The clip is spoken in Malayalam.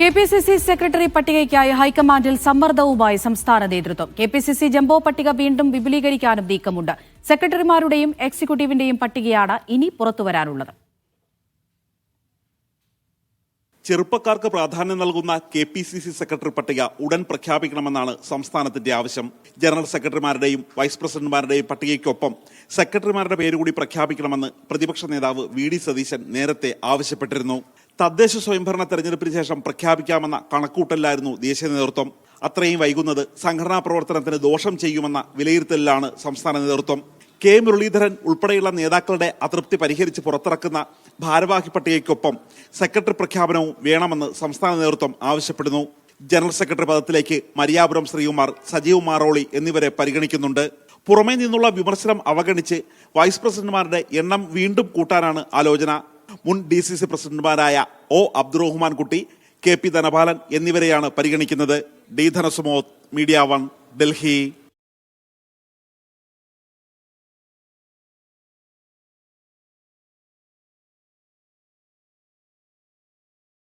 കെപിസിസി സെക്രട്ടറി പട്ടികയ്ക്കായി ഹൈക്കമാൻഡിൽ സമ്മർദ്ദവുമായി സംസ്ഥാന നേതൃത്വം. കെപിസിസി ജംബോ പട്ടിക വീണ്ടും വിപുലീകരിക്കാനും നീക്കമുണ്ട്. സെക്രട്ടറിമാരുടെയും എക്സിക്യൂട്ടീവിന്റെയും പട്ടികയാണ് ഇനി പുറത്തുവരാനുള്ളത്. ചെറുപ്പക്കാർക്ക് പ്രാധാന്യം നൽകുന്ന കെപിസിസി സെക്രട്ടറി പട്ടിക ഉടൻ പ്രഖ്യാപിക്കണമെന്നാണ് സംസ്ഥാനത്തിന്റെ ആവശ്യം. ജനറൽ സെക്രട്ടറിമാരുടെയും വൈസ് പ്രസിഡന്റുമാരുടെയും പട്ടികയ്ക്കൊപ്പം സെക്രട്ടറിമാരുടെ പേരുകൂടി പ്രഖ്യാപിക്കണമെന്ന് പ്രതിപക്ഷ നേതാവ് വി.ഡി. സതീശൻ നേരത്തെ ആവശ്യപ്പെട്ടിരുന്നു. തദ്ദേശ സ്വയംഭരണ തെരഞ്ഞെടുപ്പിന് ശേഷം പ്രഖ്യാപിക്കാമെന്ന കണക്കൂട്ടലിലായിരുന്നു ദേശീയ നേതൃത്വം. അത്രയും വൈകുന്നത് സംഘടനാ പ്രവർത്തനത്തിന് ദോഷം ചെയ്യുമെന്ന വിലയിരുത്തലിലാണ് സംസ്ഥാന നേതൃത്വം. കെ മുരളീധരൻ ഉൾപ്പെടെയുള്ള നേതാക്കളുടെ അതൃപ്തി പരിഹരിച്ച് പുറത്തിറക്കുന്ന ഭാരവാഹി പട്ടികയ്ക്കൊപ്പം സെക്രട്ടറി പ്രഖ്യാപനവും വേണമെന്ന് സംസ്ഥാന നേതൃത്വം ആവശ്യപ്പെടുന്നു. ജനറൽ സെക്രട്ടറി പദത്തിലേക്ക് മരിയാപുരം ശ്രീകുമാർ, സജീവ് മാറോളി എന്നിവരെ പരിഗണിക്കുന്നുണ്ട്. പുറമേ നിന്നുള്ള വിമർശനം അവഗണിച്ച് വൈസ് പ്രസിഡന്റുമാരുടെ എണ്ണം വീണ്ടും കൂട്ടാനാണ് ആലോചന. മുൻ DCC പ്രസിഡന്റുമാരായ ഒ. അബ്ദുറഹ്മാൻ കുട്ടി, കെ.പി. ധനപാലൻ എന്നിവരെയാണ് പരിഗണിക്കുന്നത്. ഡി. ധനസുമോദ്, മീഡിയ 1, ഡൽഹി.